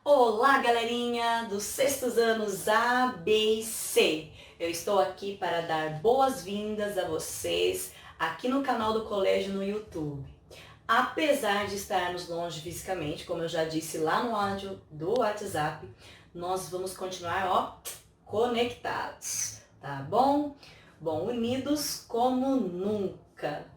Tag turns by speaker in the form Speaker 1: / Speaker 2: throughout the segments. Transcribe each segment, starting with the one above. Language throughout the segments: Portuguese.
Speaker 1: Olá, galerinha dos sextos anos A, B e C. Eu estou aqui para dar boas-vindas a vocês aqui no canal do colégio no YouTube. Apesar de estarmos longe fisicamente, como eu já disse lá no áudio do WhatsApp, nós vamos continuar, conectados, tá bom? Bom, unidos como nunca.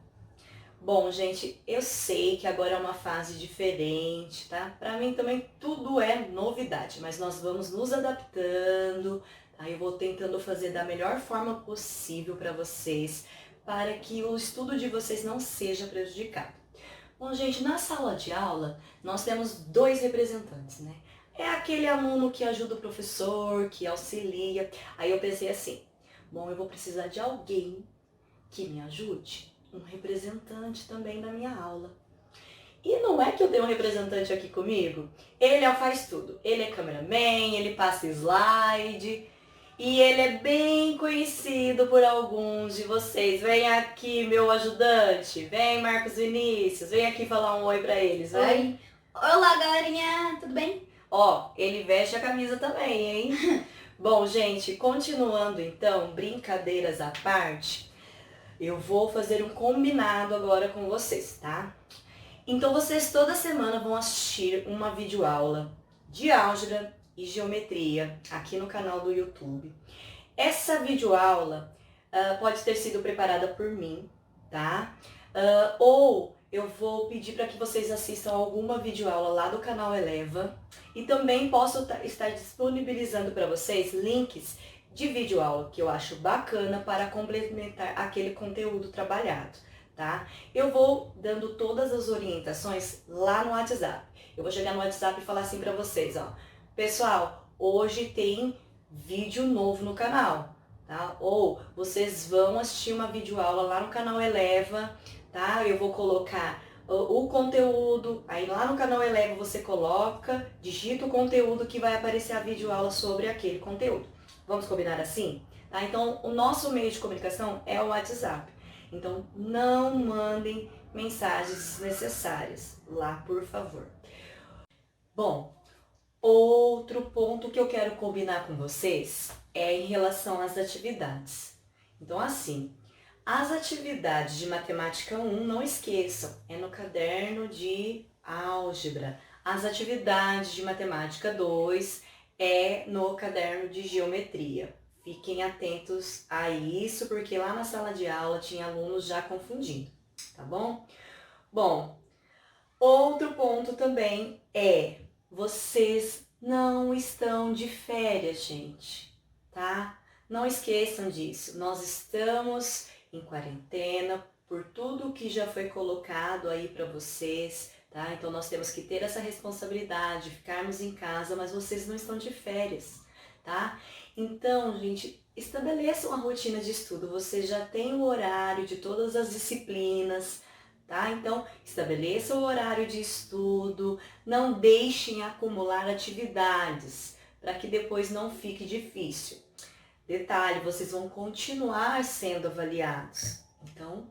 Speaker 1: Bom, gente, eu sei que agora é uma fase diferente, tá? Pra mim também tudo é novidade, mas nós vamos nos adaptando, tá? Eu vou tentando fazer da melhor forma possível para vocês, para que o estudo de vocês não seja prejudicado. Bom, gente, na sala de aula nós temos dois representantes, né? É aquele aluno que ajuda o professor, que auxilia. Aí eu pensei assim, bom, eu vou precisar de alguém que me ajude, um representante também da minha aula. E não é que eu tenho um representante aqui comigo? Ele faz tudo. Ele é cameraman, ele passa slide e ele é bem conhecido por alguns de vocês. Vem aqui, meu ajudante. Vem, Marcos Vinícius. Vem aqui falar um oi pra eles. Vem.
Speaker 2: Oi. Olá, galerinha, tudo bem?
Speaker 1: Ó, ele veste a camisa também, hein? Bom, gente, continuando então, brincadeiras à parte, eu vou fazer um combinado agora com vocês, tá? Então vocês toda semana vão assistir uma videoaula de álgebra e geometria aqui no canal do YouTube. Essa videoaula pode ter sido preparada por mim, tá? Ou eu vou pedir para que vocês assistam alguma videoaula lá do canal Eleva e também posso estar disponibilizando para vocês links de videoaula que eu acho bacana para complementar aquele conteúdo trabalhado, tá? Eu vou dando todas as orientações lá no WhatsApp. Eu vou chegar no WhatsApp e falar assim para vocês, ó. Pessoal, hoje tem vídeo novo no canal, tá? Ou vocês vão assistir uma videoaula lá no canal Eleva, tá? Eu vou colocar o conteúdo, aí lá no canal Eleva você coloca, digita o conteúdo que vai aparecer a videoaula sobre aquele conteúdo. Vamos combinar assim? Tá? Então, o nosso meio de comunicação é o WhatsApp. Então, não mandem mensagens desnecessárias lá, por favor. Bom, outro ponto que eu quero combinar com vocês é em relação às atividades. Então, assim, as atividades de matemática 1, não esqueçam, é no caderno de álgebra. As atividades de matemática 2 é no caderno de geometria. Fiquem atentos a isso, porque lá na sala de aula tinha alunos já confundindo, tá bom? Bom, outro ponto também é, vocês não estão de férias, gente, tá? Não esqueçam disso. Nós estamos em quarentena por tudo que já foi colocado aí para vocês, tá? Então nós temos que ter essa responsabilidade, ficarmos em casa, mas vocês não estão de férias, tá? Então, gente, estabeleçam uma rotina de estudo. Você já tem o horário de todas as disciplinas, tá? Então, estabeleça o horário de estudo, não deixem acumular atividades, para que depois não fique difícil. Detalhe, vocês vão continuar sendo avaliados. Então,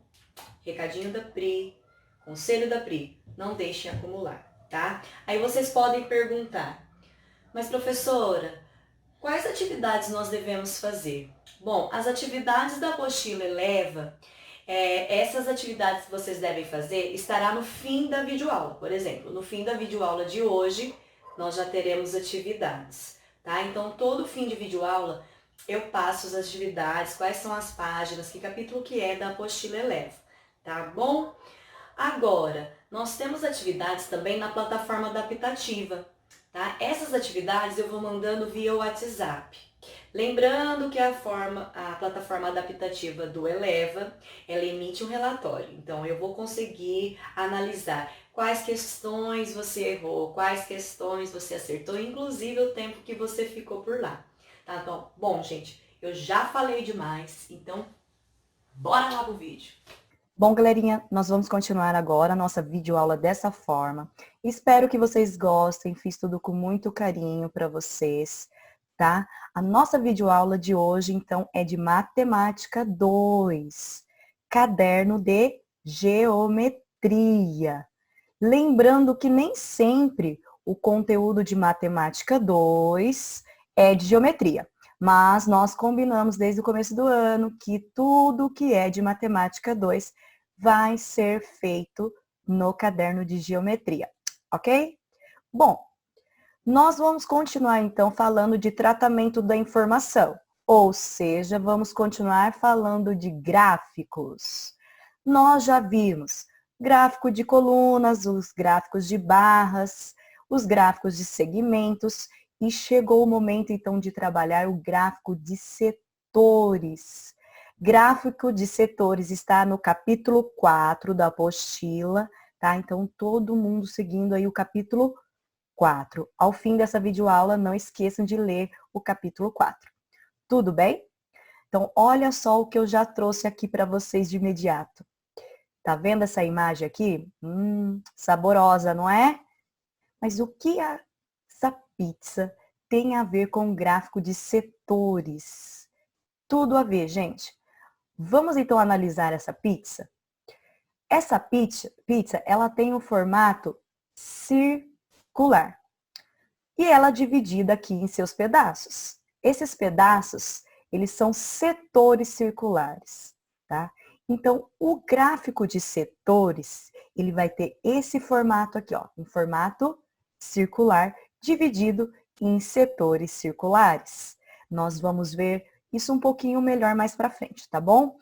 Speaker 1: recadinho da Pri, conselho da Pri, não deixem acumular, tá? Aí vocês podem perguntar, mas professora, quais atividades nós devemos fazer? Bom, as atividades da apostila Eleva, essas atividades que vocês devem fazer estará no fim da videoaula. Por exemplo, no fim da videoaula de hoje, nós já teremos atividades, tá? Então, todo fim de videoaula, eu passo as atividades, quais são as páginas, que capítulo que é da apostila Eleva, tá bom? Agora, nós temos atividades também na plataforma adaptativa, tá? Essas atividades eu vou mandando via WhatsApp. Lembrando que a plataforma adaptativa do Eleva, ela emite um relatório. Então, eu vou conseguir analisar quais questões você errou, quais questões você acertou, inclusive o tempo que você ficou por lá. Tá? Então, bom, gente, eu já falei demais, então bora lá pro vídeo.
Speaker 3: Bom, galerinha, nós vamos continuar agora a nossa videoaula dessa forma. Espero que vocês gostem, fiz tudo com muito carinho para vocês, tá? A nossa videoaula de hoje, então, é de Matemática 2, caderno de Geometria. Lembrando que nem sempre o conteúdo de Matemática 2 é de geometria. Mas nós combinamos desde o começo do ano que tudo que é de Matemática 2 vai ser feito no caderno de geometria, ok? Bom, nós vamos continuar então falando de tratamento da informação, ou seja, vamos continuar falando de gráficos. Nós já vimos gráfico de colunas, os gráficos de barras, os gráficos de segmentos e chegou o momento então de trabalhar o gráfico de setores. Gráfico de setores está no capítulo 4 da apostila, tá? Então todo mundo seguindo aí o capítulo 4. Ao fim dessa videoaula, não esqueçam de ler o capítulo 4. Tudo bem? Então, olha só o que eu já trouxe aqui para vocês de imediato. Tá vendo essa imagem aqui? Saborosa, não é? Mas o que essa pizza tem a ver com o gráfico de setores? Tudo a ver, gente. Vamos então analisar essa pizza? Essa pizza, ela tem um formato circular. E ela é dividida aqui em seus pedaços. Esses pedaços, eles são setores circulares, tá? Então, o gráfico de setores, ele vai ter esse formato aqui, ó, em formato circular, dividido em setores circulares. Nós vamos ver isso um pouquinho melhor mais para frente, tá bom?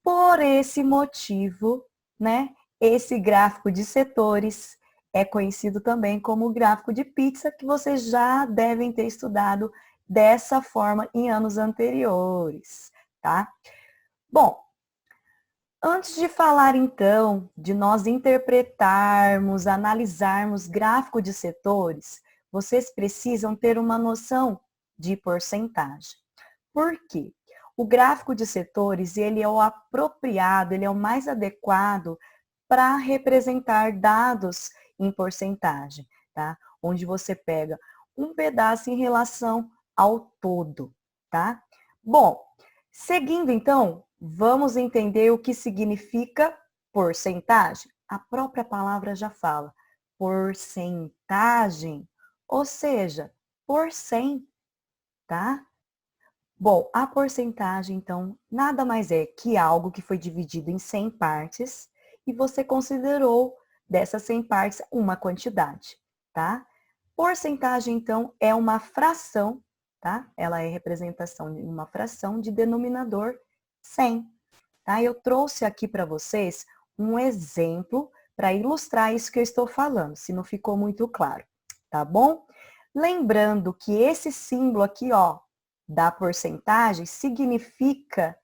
Speaker 3: Por esse motivo, né, esse gráfico de setores é conhecido também como gráfico de pizza, que vocês já devem ter estudado dessa forma em anos anteriores, tá? Bom, antes de falar então de nós interpretarmos, analisarmos gráfico de setores, vocês precisam ter uma noção de porcentagem. Por quê? O gráfico de setores, ele é o apropriado, ele é o mais adequado para representar dados em porcentagem, tá? Onde você pega um pedaço em relação ao todo, tá? Bom, seguindo então, vamos entender o que significa porcentagem. A própria palavra já fala, porcentagem, ou seja, por 100, tá? Bom, a porcentagem, então, nada mais é que algo que foi dividido em 100 partes e você considerou dessas 100 partes uma quantidade, tá? Porcentagem, então, é uma fração, tá? Ela é representação de uma fração de denominador 100, tá? Eu trouxe aqui para vocês um exemplo para ilustrar isso que eu estou falando, se não ficou muito claro, tá bom? Lembrando que esse símbolo aqui, ó, da porcentagem significa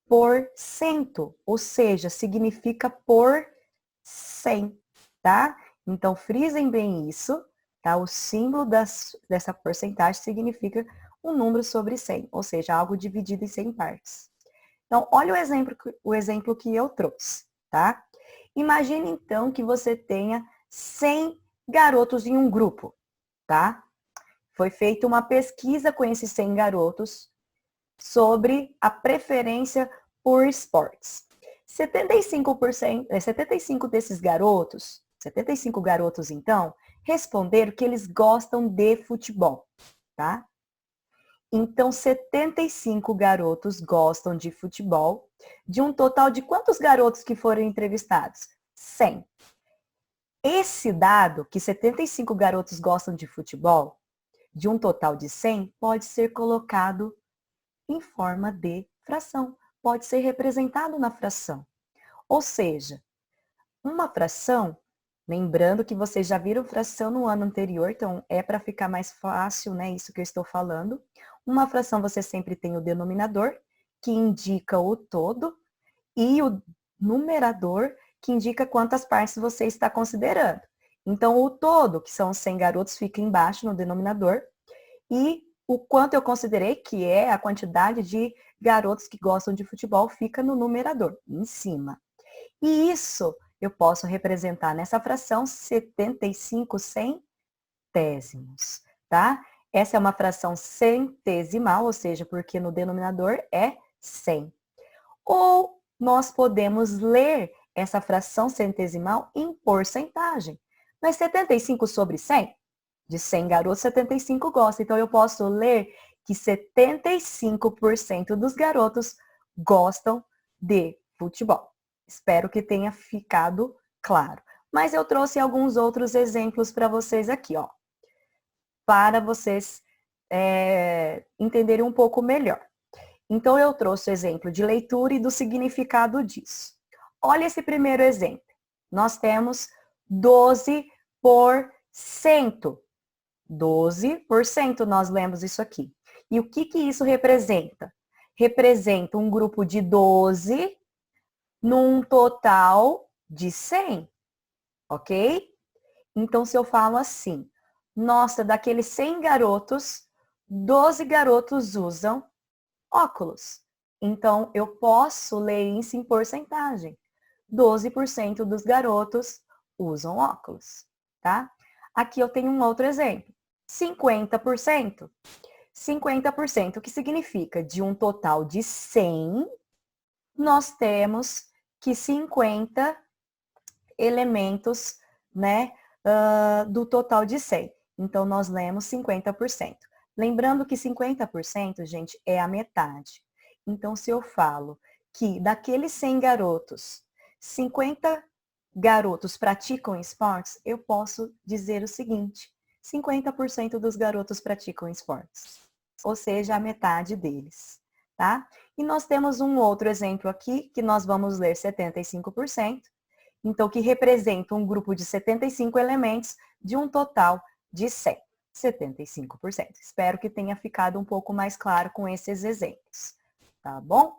Speaker 3: por cento, ou seja, significa por 100, tá? Então, frisem bem isso, tá? O símbolo dessa porcentagem significa um número sobre 100, ou seja, algo dividido em 100 partes. Então, olha o exemplo que eu trouxe, tá? Imagine, então, que você tenha 100 garotos em um grupo, tá? Foi feita uma pesquisa com esses 100 garotos sobre a preferência por esportes. 75 desses garotos, 75 garotos então, responderam que eles gostam de futebol, tá? Então, 75 garotos gostam de futebol, de um total de quantos garotos que foram entrevistados? 100. Esse dado, que 75 garotos gostam de futebol, de um total de 100, pode ser colocado em forma de fração. Pode ser representado na fração. Ou seja, uma fração, lembrando que vocês já viram fração no ano anterior, então é para ficar mais fácil, né, isso que eu estou falando. Uma fração você sempre tem o denominador, que indica o todo, e o numerador, que indica quantas partes você está considerando. Então, o todo, que são 100 garotos, fica embaixo no denominador. E o quanto eu considerei, que é a quantidade de garotos que gostam de futebol, fica no numerador, em cima. E isso eu posso representar nessa fração 75 centésimos, tá? Essa é uma fração centesimal, ou seja, porque no denominador é 100. Ou nós podemos ler essa fração centesimal em porcentagem. Mas 75 sobre 100? De 100 garotos, 75 gostam. Então, eu posso ler que 75% dos garotos gostam de futebol. Espero que tenha ficado claro. Mas eu trouxe alguns outros exemplos para vocês aqui, ó. Para vocês entenderem um pouco melhor. Então, eu trouxe o exemplo de leitura e do significado disso. Olha esse primeiro exemplo. Nós temos 12%. 12% nós lemos isso aqui. E o que isso representa? Representa um grupo de 12 num total de 100, ok? Então, se eu falo assim, nossa, daqueles 100 garotos, 12 garotos usam óculos. Então, eu posso ler isso em porcentagem. 12% dos garotos usam óculos, tá? Aqui eu tenho um outro exemplo. 50%. 50%, o que significa? De um total de 100, nós temos que 50 elementos, né, do total de 100. Então, nós lemos 50%. Lembrando que 50%, gente, é a metade. Então, se eu falo que daqueles 100 garotos, 50 garotos praticam esportes, eu posso dizer o seguinte: 50% dos garotos praticam esportes. Ou seja, a metade deles, tá? E nós temos um outro exemplo aqui, que nós vamos ler 75%. Então, que representa um grupo de 75 elementos de um total de 100. 75%. Espero que tenha ficado um pouco mais claro com esses exemplos. Tá bom?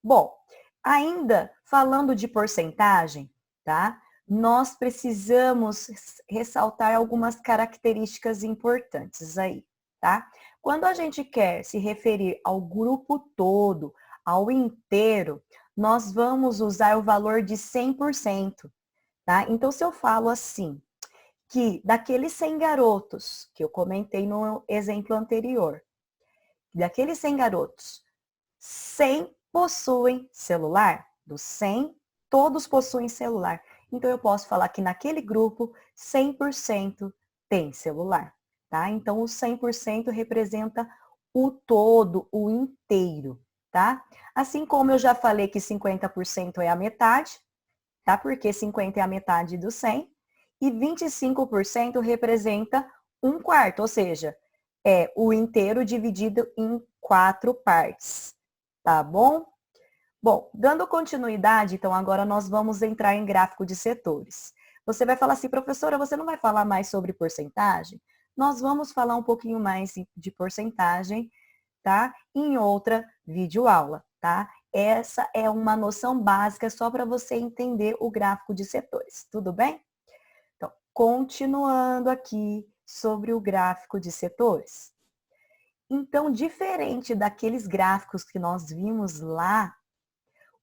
Speaker 3: Bom, ainda falando de porcentagem, tá? Nós precisamos ressaltar algumas características importantes aí, tá? Quando a gente quer se referir ao grupo todo, ao inteiro, nós vamos usar o valor de 100%, tá? Então, se eu falo assim, que daqueles 100 garotos, que eu comentei no exemplo anterior, daqueles 100 garotos, 100 possuem celular, dos 100, todos possuem celular. Então, eu posso falar que naquele grupo, 100% tem celular, tá? Então, o 100% representa o todo, o inteiro, tá? Assim como eu já falei que 50% é a metade, tá? Porque 50 é a metade do 100, e 25% representa um quarto, ou seja, é o inteiro dividido em 4 partes, tá bom? Bom, dando continuidade, então agora nós vamos entrar em gráfico de setores. Você vai falar assim, professora, você não vai falar mais sobre porcentagem? Nós vamos falar um pouquinho mais de porcentagem, tá? Em outra videoaula, tá? Essa é uma noção básica só para você entender o gráfico de setores, tudo bem? Então, continuando aqui sobre o gráfico de setores. Então, diferente daqueles gráficos que nós vimos lá,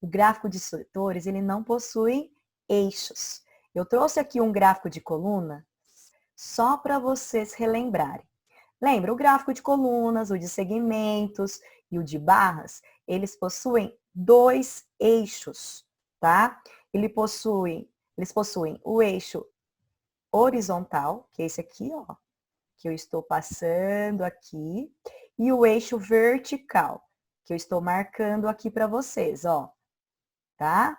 Speaker 3: o gráfico de setores, ele não possui eixos. Eu trouxe aqui um gráfico de coluna só para vocês relembrarem. Lembra, o gráfico de colunas, o de segmentos e o de barras, eles possuem 2 eixos, tá? Eles possuem o eixo horizontal, que é esse aqui, ó, que eu estou passando aqui, e o eixo vertical, que eu estou marcando aqui para vocês, ó, tá?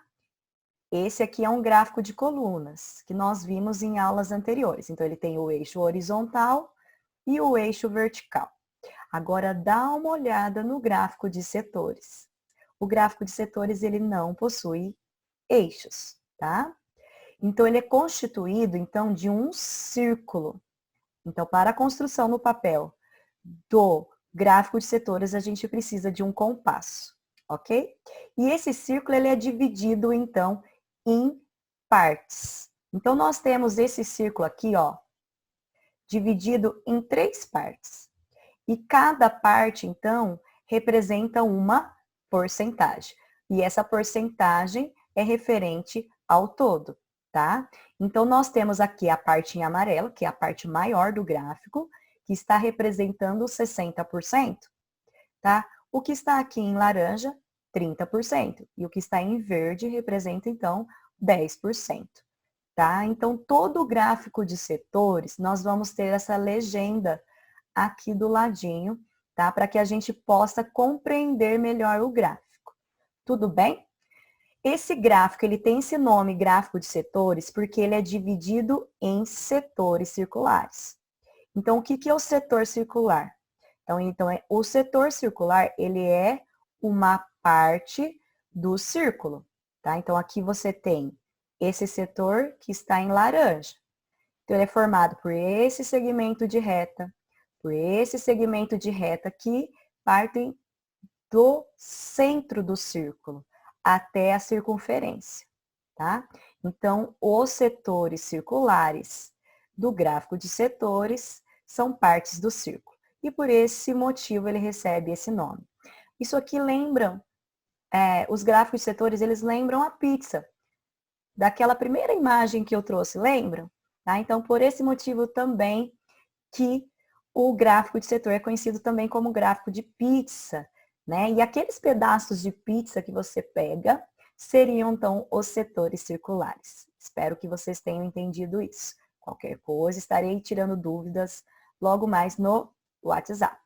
Speaker 3: Esse aqui é um gráfico de colunas, que nós vimos em aulas anteriores. Então, ele tem o eixo horizontal e o eixo vertical. Agora, dá uma olhada no gráfico de setores. O gráfico de setores, ele não possui eixos, tá? Então, ele é constituído, então, de um círculo. Então, para a construção no papel do gráfico de setores, a gente precisa de um compasso, ok? E esse círculo, ele é dividido, então, em partes. Então, nós temos esse círculo aqui, ó, dividido em 3 partes. E cada parte, então, representa uma porcentagem. E essa porcentagem é referente ao todo, tá? Então, nós temos aqui a parte em amarelo, que é a parte maior do gráfico, que está representando 60%, tá? O que está aqui em laranja, 30%. E o que está em verde representa, então, 10%. tá? Então, todo gráfico de setores, nós vamos ter essa legenda aqui do ladinho, tá? Para que a gente possa compreender melhor o gráfico. Tudo bem? Esse gráfico, ele tem esse nome, gráfico de setores, porque ele é dividido em setores circulares. Então, o que é o setor circular? O setor circular, ele é uma parte do círculo, tá? Então, aqui você tem esse setor que está em laranja. Então, ele é formado por esse segmento de reta, por esse segmento de reta que partem do centro do círculo até a circunferência, tá? Então, os setores circulares do gráfico de setores são partes do círculo. E por esse motivo ele recebe esse nome. Isso aqui lembram, os gráficos de setores, eles lembram a pizza. Daquela primeira imagem que eu trouxe, lembram? Tá? Então, por esse motivo também que o gráfico de setor é conhecido também como gráfico de pizza, né? E aqueles pedaços de pizza que você pega seriam, então, os setores circulares. Espero que vocês tenham entendido isso. Qualquer coisa, estarei tirando dúvidas logo mais no WhatsApp.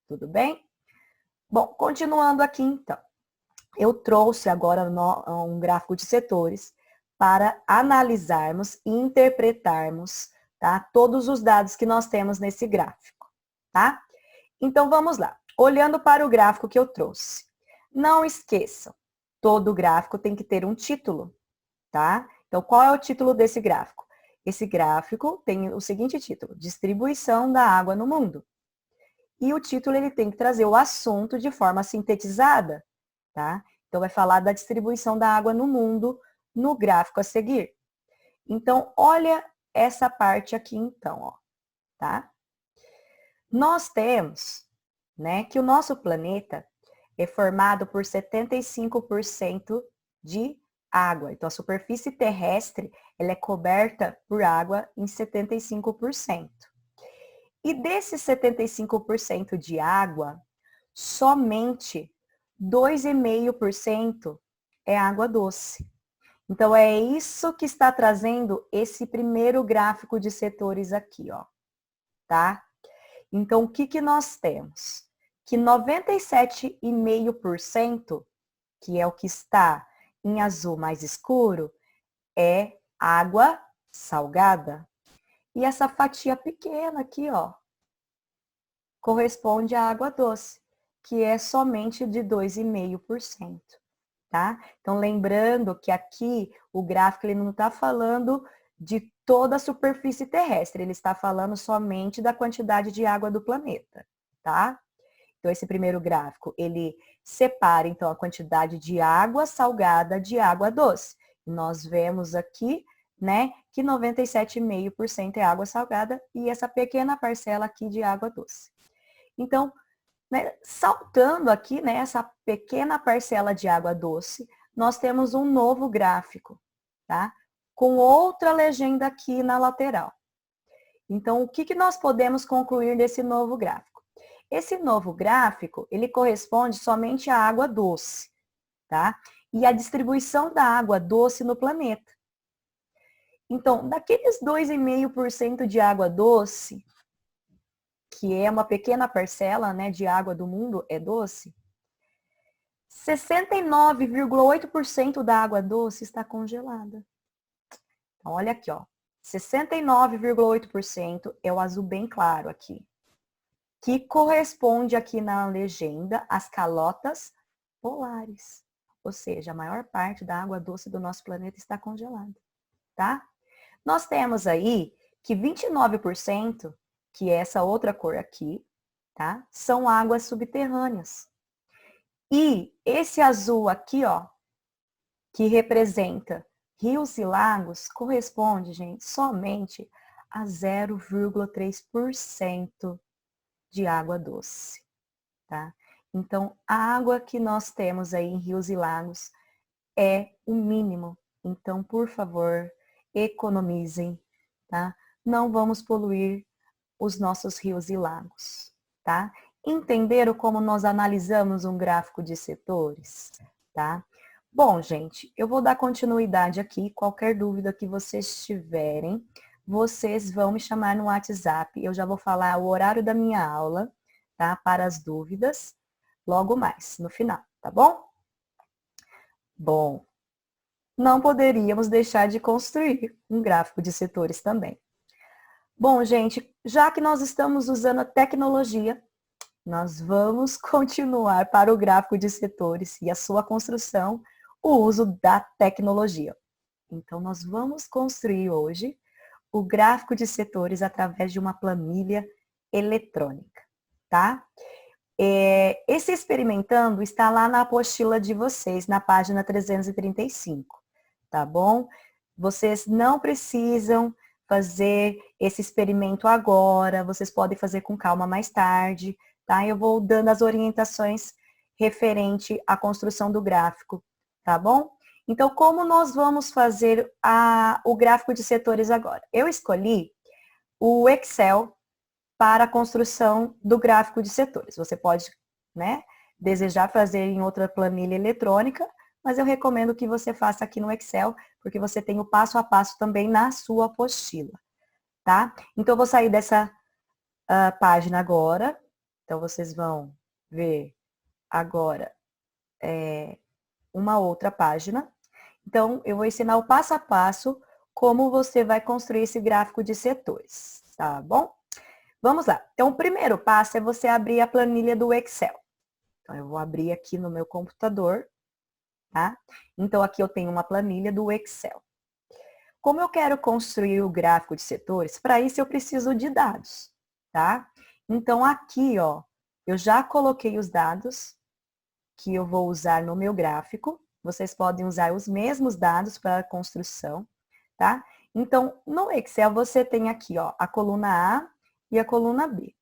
Speaker 3: Tudo bem? Bom, continuando aqui, então. Eu trouxe agora um gráfico de setores para analisarmos e interpretarmos, tá? Todos os dados que nós temos nesse gráfico, tá? Então, vamos lá. Olhando para o gráfico que eu trouxe. Não esqueçam, todo gráfico tem que ter um título, tá? Então, qual é o título desse gráfico? Esse gráfico tem o seguinte título: Distribuição da água no mundo. E o título ele tem que trazer o assunto de forma sintetizada, tá? Então, vai falar da distribuição da água no mundo no gráfico a seguir. Então, olha essa parte aqui, então, ó, tá? Nós temos, né, que o nosso planeta é formado por 75% de água. Então, a superfície terrestre, ela é coberta por água em 75%. E desses 75% de água, somente 2,5% é água doce. Então, é isso que está trazendo esse primeiro gráfico de setores aqui, ó, tá? Então, o que nós temos? Que 97,5%, que é o que está em azul mais escuro, é água salgada. E essa fatia pequena aqui, ó, corresponde à água doce, que é somente de 2,5%, tá? Então, lembrando que aqui o gráfico ele não está falando de toda a superfície terrestre, ele está falando somente da quantidade de água do planeta, tá? Então, esse primeiro gráfico, ele separa, então, a quantidade de água salgada de água doce. E nós vemos aqui, né, que 97,5% é água salgada e essa pequena parcela aqui de água doce. Então, né, saltando aqui, né, essa pequena parcela de água doce, nós temos um novo gráfico, tá? Com outra legenda aqui na lateral. Então, o que nós podemos concluir desse novo gráfico? Esse novo gráfico, ele corresponde somente à água doce, tá? E à distribuição da água doce no planeta. Então, daqueles 2,5% de água doce, que é uma pequena parcela, né, de água do mundo, é doce, 69,8% da água doce está congelada. Então, olha aqui, ó. 69,8% é o azul bem claro aqui, que corresponde aqui na legenda às calotas polares. Ou seja, a maior parte da água doce do nosso planeta está congelada, tá? Nós temos aí que 29%, que é essa outra cor aqui, tá? São águas subterrâneas. E esse azul aqui, ó, que representa rios e lagos, corresponde, gente, somente a 0,3% de água doce, tá? Então, a água que nós temos aí em rios e lagos é o mínimo. Então, por favor, economizem, tá? Não vamos poluir os nossos rios e lagos, tá? Entenderam como nós analisamos um gráfico de setores, tá? Bom, gente, eu vou dar continuidade aqui. Qualquer dúvida que vocês tiverem, vocês vão me chamar no WhatsApp. Eu já vou falar o horário da minha aula, tá? Para as dúvidas, logo mais, no final, tá bom? Bom, não poderíamos deixar de construir um gráfico de setores também. Bom, gente, já que nós estamos usando a tecnologia, nós vamos continuar para o gráfico de setores e a sua construção, o uso da tecnologia. Então, nós vamos construir hoje o gráfico de setores através de uma planilha eletrônica, tá? Esse experimentando está lá na apostila de vocês, na página 335, tá bom? Vocês não precisam fazer esse experimento agora, vocês podem fazer com calma mais tarde, tá? Eu vou dando as orientações referente à construção do gráfico, tá bom? Então, como nós vamos fazer o gráfico de setores agora? Eu escolhi o Excel para a construção do gráfico de setores. Você pode, né, desejar fazer em outra planilha eletrônica, mas eu recomendo que você faça aqui no Excel, porque você tem o passo a passo também na sua apostila, tá? Então, eu vou sair dessa página agora. Então, vocês vão ver agora uma outra página. Então, eu vou ensinar o passo a passo como você vai construir esse gráfico de setores, tá bom? Vamos lá. Então, o primeiro passo é você abrir a planilha do Excel. Então, eu vou abrir aqui no meu computador, tá? Então, aqui eu tenho uma planilha do Excel. Como eu quero construir o gráfico de setores, para isso eu preciso de dados, tá? Então, aqui, ó, eu já coloquei os dados que eu vou usar no meu gráfico. Vocês podem usar os mesmos dados para a construção, tá? Então, no Excel, você tem aqui, ó, a coluna A e a coluna B,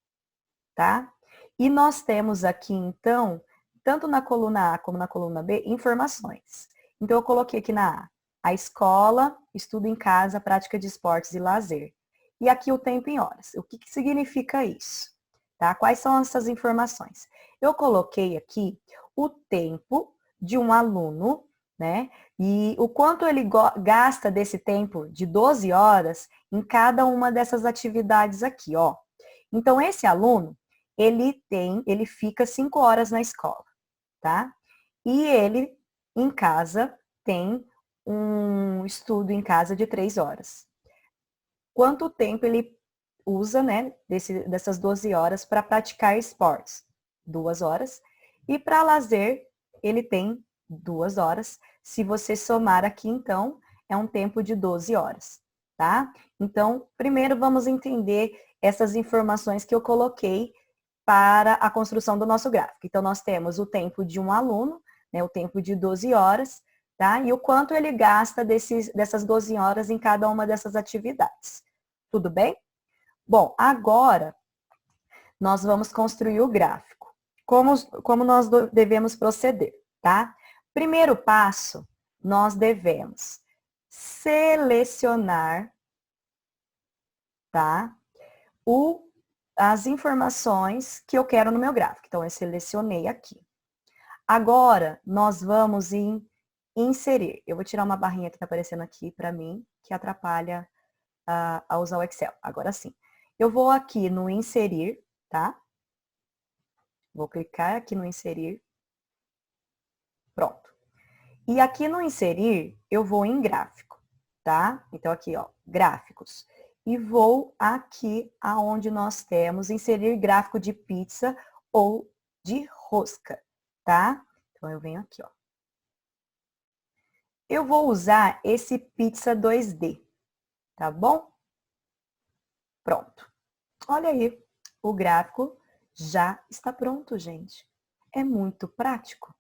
Speaker 3: tá? E nós temos aqui, então, tanto na coluna A como na coluna B, informações. Então, eu coloquei aqui na A escola, estudo em casa, prática de esportes e lazer. E aqui o tempo em horas. O que significa isso? Tá? Quais são essas informações? Eu coloquei aqui o tempo de um aluno, né? E o quanto ele gasta desse tempo de 12 horas em cada uma dessas atividades aqui, ó. Então, esse aluno, ele fica 5 horas na escola, tá? E ele, em casa, tem um estudo em casa de 3 horas. Quanto tempo ele usa, né, dessas 12 horas para praticar esportes? 2 horas. E para lazer, ele tem 2 horas. Se você somar aqui, então, é um tempo de 12 horas, tá? Então, primeiro vamos entender essas informações que eu coloquei para a construção do nosso gráfico. Então, nós temos o tempo de um aluno, né, o tempo de 12 horas, tá? E o quanto ele gasta dessas 12 horas em cada uma dessas atividades. Tudo bem? Bom, agora nós vamos construir o gráfico. Como nós devemos proceder, tá? Primeiro passo, nós devemos selecionar, tá? As informações que eu quero no meu gráfico. Então, eu selecionei aqui. Agora, nós vamos em inserir. Eu vou tirar uma barrinha que está aparecendo aqui para mim, que atrapalha a usar o Excel. Agora sim. Eu vou aqui no inserir, tá? Vou clicar aqui no inserir. Pronto. E aqui no inserir, eu vou em gráfico, tá? Então aqui, ó, gráficos. E vou aqui aonde nós temos inserir gráfico de pizza ou de rosca, tá? Então eu venho aqui, ó. Eu vou usar esse pizza 2D, tá bom? Pronto. Olha aí, o gráfico já está pronto, gente. É muito prático.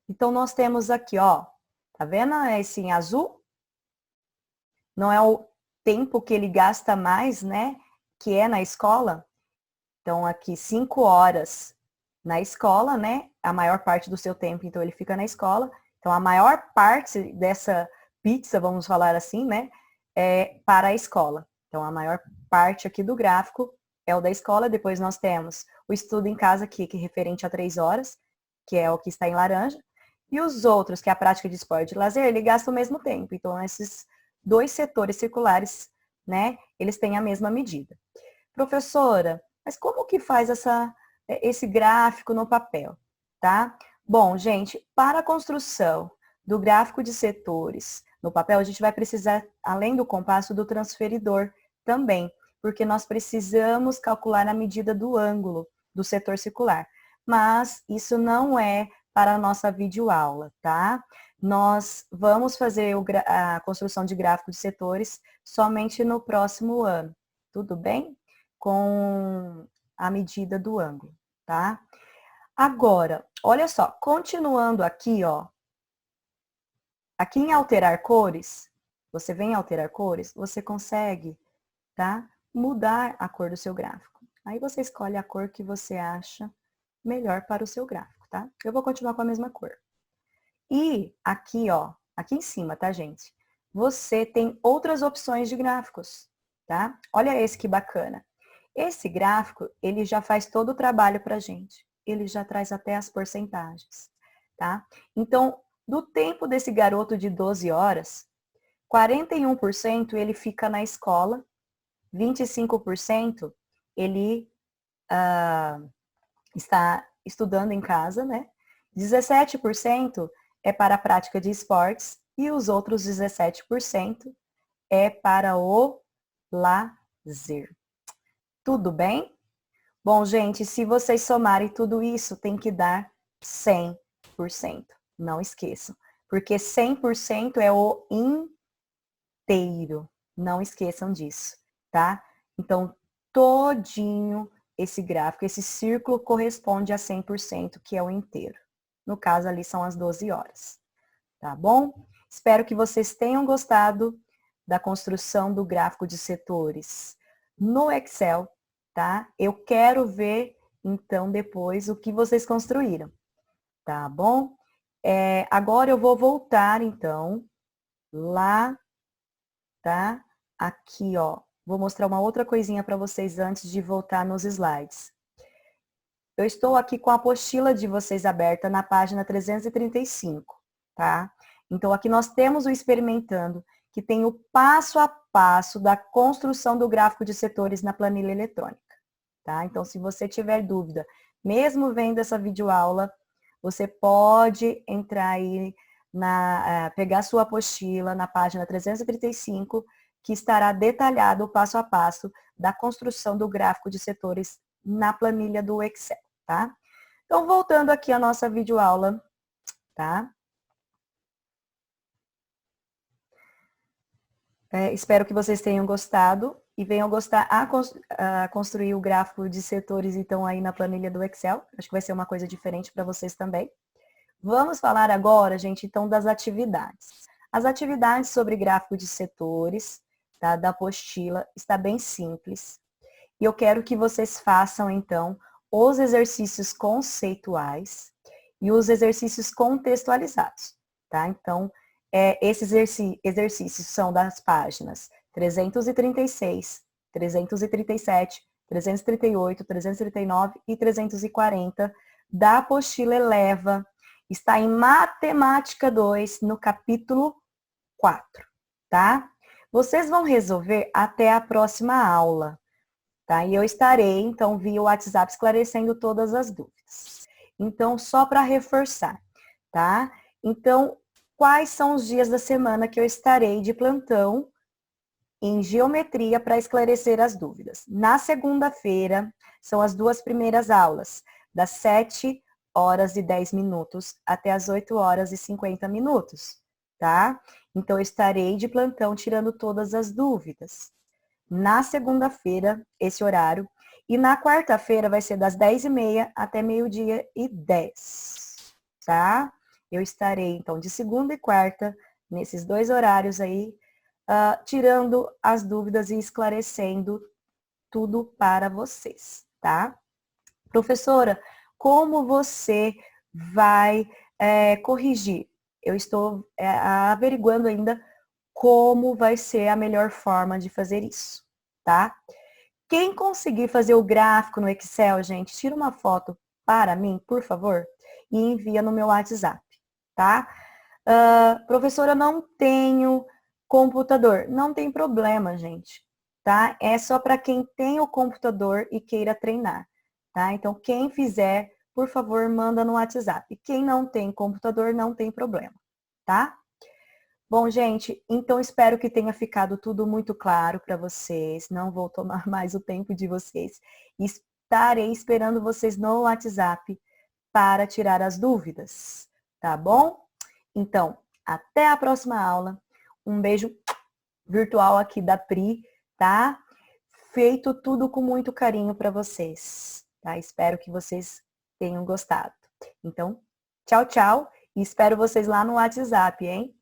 Speaker 3: Então, nós temos aqui, ó, tá vendo esse em azul? Não é o tempo que ele gasta mais, né, que é na escola. Então, aqui 5 horas na escola, né, a maior parte do seu tempo, então, ele fica na escola. Então, a maior parte dessa pizza, vamos falar assim, né, é para a escola. Então, a maior parte aqui do gráfico é o da escola. Depois nós temos o estudo em casa aqui, que é referente a 3 horas, que é o que está em laranja. E os outros, que é a prática de esporte e lazer, ele gasta o mesmo tempo. Então, esses dois setores circulares, né, eles têm a mesma medida. Professora, mas como que faz esse gráfico no papel, tá? Bom, gente, para a construção do gráfico de setores no papel, a gente vai precisar, além do compasso, do transferidor também, porque nós precisamos calcular a medida do ângulo do setor circular. Mas isso não é para a nossa videoaula, tá? Nós vamos fazer a construção de gráfico de setores somente no próximo ano, tudo bem? Com a medida do ângulo, tá? Agora, olha só, continuando aqui, ó. Aqui em alterar cores, você vem em alterar cores, você consegue, tá? Mudar a cor do seu gráfico. Aí você escolhe a cor que você acha melhor para o seu gráfico, tá? Eu vou continuar com a mesma cor. E aqui, ó, aqui em cima, tá, gente? Você tem outras opções de gráficos, tá? Olha esse que bacana. Esse gráfico, ele já faz todo o trabalho pra gente. Ele já traz até as porcentagens, tá? Então, do tempo desse garoto de 12 horas, 41% ele fica na escola, 25% ele está estudando em casa, né? 17% é para a prática de esportes e os outros 17% é para o lazer. Tudo bem? Bom, gente, se vocês somarem tudo isso, tem que dar 100%. Não esqueçam, porque 100% é o inteiro. Não esqueçam disso, tá? Então, todinho esse gráfico, esse círculo corresponde a 100%, que é o inteiro. No caso, ali são as 12 horas. Tá bom? Espero que vocês tenham gostado da construção do gráfico de setores no Excel, tá? Eu quero ver, então, depois o que vocês construíram, tá bom? Agora eu vou voltar, então, lá, tá? Aqui, ó. Vou mostrar uma outra coisinha para vocês antes de voltar nos slides. Eu estou aqui com a apostila de vocês aberta na página 335, tá? Então, aqui nós temos o experimentando, que tem o passo a passo da construção do gráfico de setores na planilha eletrônica, tá? Então, se você tiver dúvida, mesmo vendo essa videoaula, você pode entrar aí, pegar a sua apostila na página 335, que estará detalhado o passo a passo da construção do gráfico de setores na planilha do Excel, tá? Então, voltando aqui à nossa videoaula, tá? Espero que vocês tenham gostado e venham gostar a construir o gráfico de setores, então, aí na planilha do Excel. Acho que vai ser uma coisa diferente para vocês também. Vamos falar agora, gente, então, das atividades. As atividades sobre gráfico de setores, tá, da apostila, está bem simples. E eu quero que vocês façam, então, os exercícios conceituais e os exercícios contextualizados, tá? Então, esses exercícios são das páginas 336, 337, 338, 339 e 340 da apostila Eleva. Está em Matemática 2, no capítulo 4, tá? Vocês vão resolver até a próxima aula, tá? E eu estarei, então, via WhatsApp esclarecendo todas as dúvidas. Então, só para reforçar, tá? Então, quais são os dias da semana que eu estarei de plantão em geometria para esclarecer as dúvidas? Na segunda-feira, são as duas primeiras aulas, das 7 horas e 10 minutos até as 8 horas e 50 minutos, tá? Então, eu estarei de plantão tirando todas as dúvidas. Na segunda-feira, esse horário. E na quarta-feira vai ser das 10h30 até 12h10, tá? Eu estarei, então, de segunda e quarta, nesses dois horários aí, tirando as dúvidas e esclarecendo tudo para vocês, tá? Professora, como você vai corrigir? Eu estou averiguando ainda como vai ser a melhor forma de fazer isso, tá? Quem conseguir fazer o gráfico no Excel, gente, tira uma foto para mim, por favor, e envia no meu WhatsApp, tá? Professora, não tenho computador. Não tem problema, gente, tá? É só para quem tem o computador e queira treinar, tá? Então, quem fizer, por favor, manda no WhatsApp. Quem não tem computador, não tem problema, tá? Bom, gente, então espero que tenha ficado tudo muito claro para vocês. Não vou tomar mais o tempo de vocês. Estarei esperando vocês no WhatsApp para tirar as dúvidas, tá bom? Então, até a próxima aula. Um beijo virtual aqui da Pri, tá? Feito tudo com muito carinho para vocês, tá? Espero que vocês tenham gostado. Então, tchau, tchau. E espero vocês lá no WhatsApp, hein?